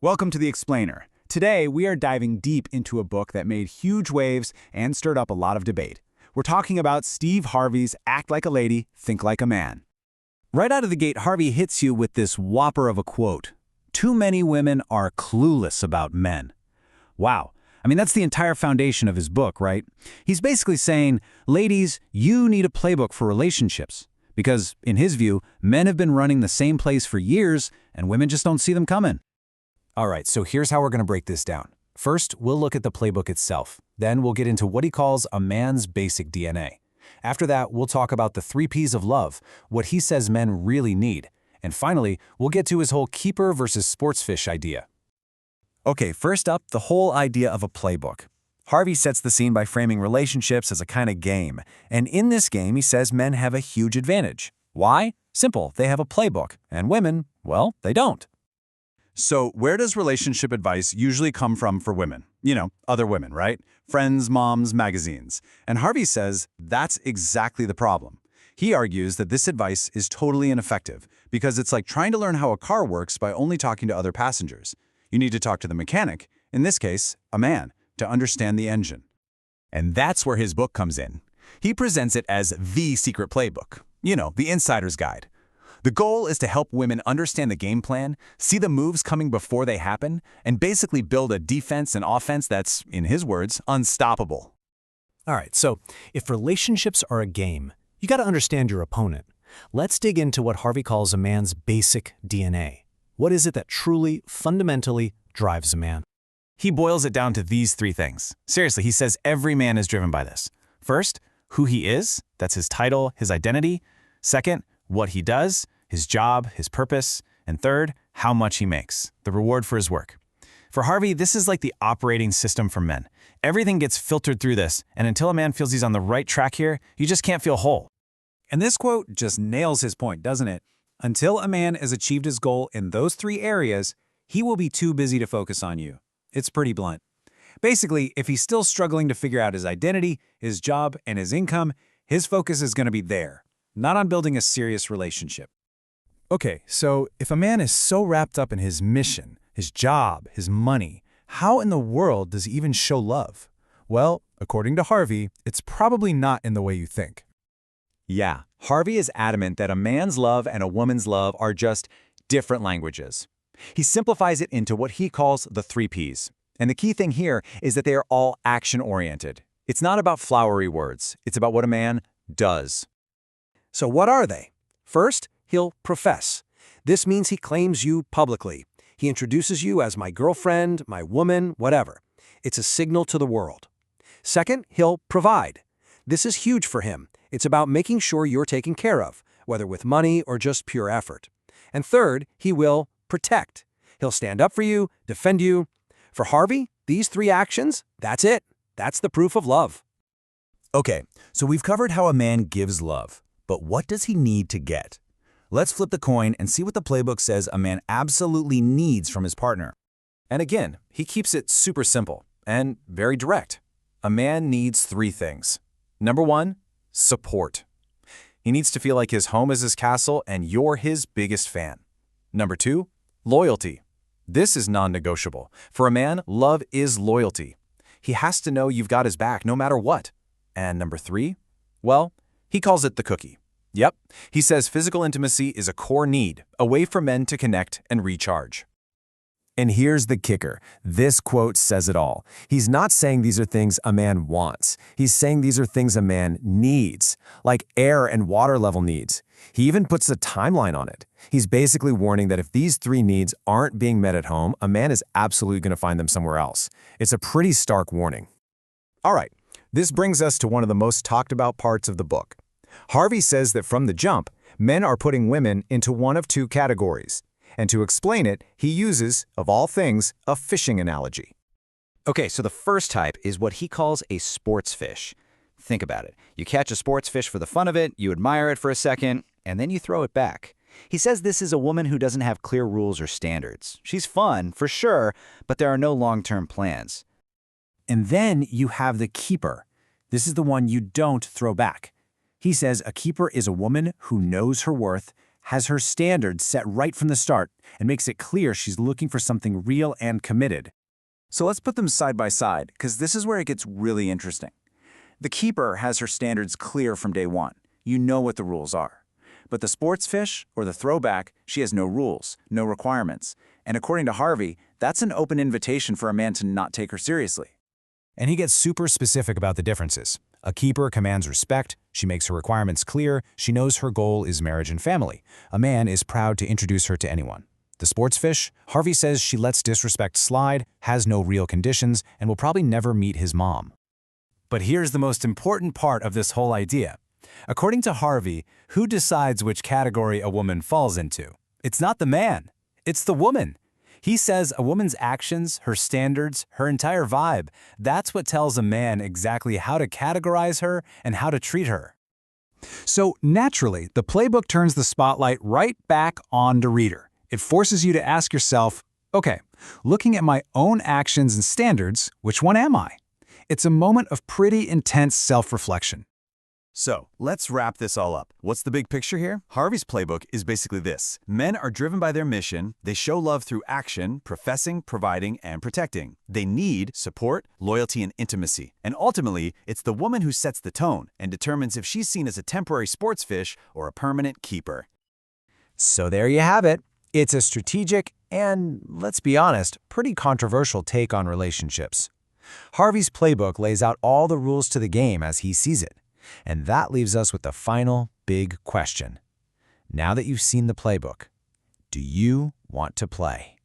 Welcome to The Explainer. Today, we are diving deep into a book that made huge waves and stirred up a lot of debate. We're talking about Steve Harvey's Act Like a Lady, Think Like a Man. Right out of the gate, Harvey hits you with this whopper of a quote. Too many women are clueless about men. Wow. I mean, that's the entire foundation of his book, right? He's basically saying, ladies, you need a playbook for relationships. Because, in his view, men have been running the same plays for years, and women just don't see them coming. All right, so here's how we're going to break this down. First, we'll look at the playbook itself. Then we'll get into what he calls a man's basic DNA. After that, we'll talk about the 3 Ps of love, what he says men really need. And finally, we'll get to his whole keeper versus sportsfish idea. Okay, first up, the whole idea of a playbook. Harvey sets the scene by framing relationships as a kind of game. And in this game, he says men have a huge advantage. Why? Simple, they have a playbook. And women, well, they don't. So where does relationship advice usually come from for women? You know, other women, right? Friends, moms, magazines. And Harvey says that's exactly the problem. He argues that this advice is totally ineffective because it's like trying to learn how a car works by only talking to other passengers. You need to talk to the mechanic, in this case, a man, to understand the engine. And that's where his book comes in. He presents it as the secret playbook. You know, the insider's guide. The goal is to help women understand the game plan, see the moves coming before they happen, and basically build a defense and offense that's, in his words, unstoppable. All right, so if relationships are a game, you got to understand your opponent. Let's dig into what Harvey calls a man's basic DNA. What is it that truly, fundamentally drives a man? He boils it down to these 3 things. Seriously, he says every man is driven by this. First, who he is, that's his title, his identity. Second, what he does, his job, his purpose. And third, how much he makes, the reward for his work. For Harvey, this is like the operating system for men. Everything gets filtered through this, and until a man feels he's on the right track here, you just can't feel whole. And this quote just nails his point, doesn't it? Until a man has achieved his goal in those 3 areas, he will be too busy to focus on you. It's pretty blunt. Basically, if he's still struggling to figure out his identity, his job, and his income, his focus is going to be there, not on building a serious relationship. Okay, so if a man is so wrapped up in his mission, his job, his money, how in the world does he even show love? Well, according to Harvey, it's probably not in the way you think. Yeah, Harvey is adamant that a man's love and a woman's love are just different languages. He simplifies it into what he calls the 3 Ps. And the key thing here is that they are all action-oriented. It's not about flowery words. It's about what a man does. So what are they? First, he'll profess. This means he claims you publicly. He introduces you as my girlfriend, my woman, whatever. It's a signal to the world. Second, he'll provide. This is huge for him. It's about making sure you're taken care of, whether with money or just pure effort. And third, he will protect. He'll stand up for you, defend you. For Harvey, these 3 actions, that's it. That's the proof of love. Okay, so we've covered how a man gives love, but what does he need to get? Let's flip the coin and see what the playbook says a man absolutely needs from his partner. And again, he keeps it super simple and very direct. A man needs 3 things. Number 1, support. He needs to feel like his home is his castle and you're his biggest fan. Number 2, loyalty. This is non-negotiable. For a man, love is loyalty. He has to know you've got his back no matter what. And number 3, well, he calls it the cookie. Yep, he says physical intimacy is a core need, a way for men to connect and recharge. And here's the kicker. This quote says it all. He's not saying these are things a man wants. He's saying these are things a man needs, like air and water level needs. He even puts a timeline on it. He's basically warning that if these 3 needs aren't being met at home, a man is absolutely going to find them somewhere else. It's a pretty stark warning. All right, this brings us to one of the most talked about parts of the book. Harvey says that from the jump, men are putting women into one of 2 categories. And to explain it, he uses, of all things, a fishing analogy. Okay, so the first type is what he calls a sports fish. Think about it. You catch a sports fish for the fun of it, you admire it for a second, and then you throw it back. He says this is a woman who doesn't have clear rules or standards. She's fun, for sure, but there are no long-term plans. And then you have the keeper. This is the one you don't throw back. He says a keeper is a woman who knows her worth, has her standards set right from the start and makes it clear she's looking for something real and committed. So let's put them side by side, because this is where it gets really interesting. The keeper has her standards clear from day one. You know what the rules are. But the sports fish, or the throwback, she has no rules, no requirements. And according to Harvey, that's an open invitation for a man to not take her seriously. And he gets super specific about the differences. A keeper commands respect, she makes her requirements clear, she knows her goal is marriage and family. A man is proud to introduce her to anyone. The sports fish, Harvey says she lets disrespect slide, has no real conditions, and will probably never meet his mom. But here's the most important part of this whole idea. According to Harvey, who decides which category a woman falls into? It's not the man, it's the woman. He says a woman's actions, her standards, her entire vibe, that's what tells a man exactly how to categorize her and how to treat her. So naturally, the playbook turns the spotlight right back on the reader. It forces you to ask yourself, okay, looking at my own actions and standards, which one am I? It's a moment of pretty intense self-reflection. So, let's wrap this all up. What's the big picture here? Harvey's playbook is basically this. Men are driven by their mission. They show love through action, professing, providing, and protecting. They need support, loyalty, and intimacy. And ultimately, it's the woman who sets the tone and determines if she's seen as a temporary sports fish or a permanent keeper. So there you have it. It's a strategic and, let's be honest, pretty controversial take on relationships. Harvey's playbook lays out all the rules to the game as he sees it. And that leaves us with the final big question. Now that you've seen the playbook, do you want to play?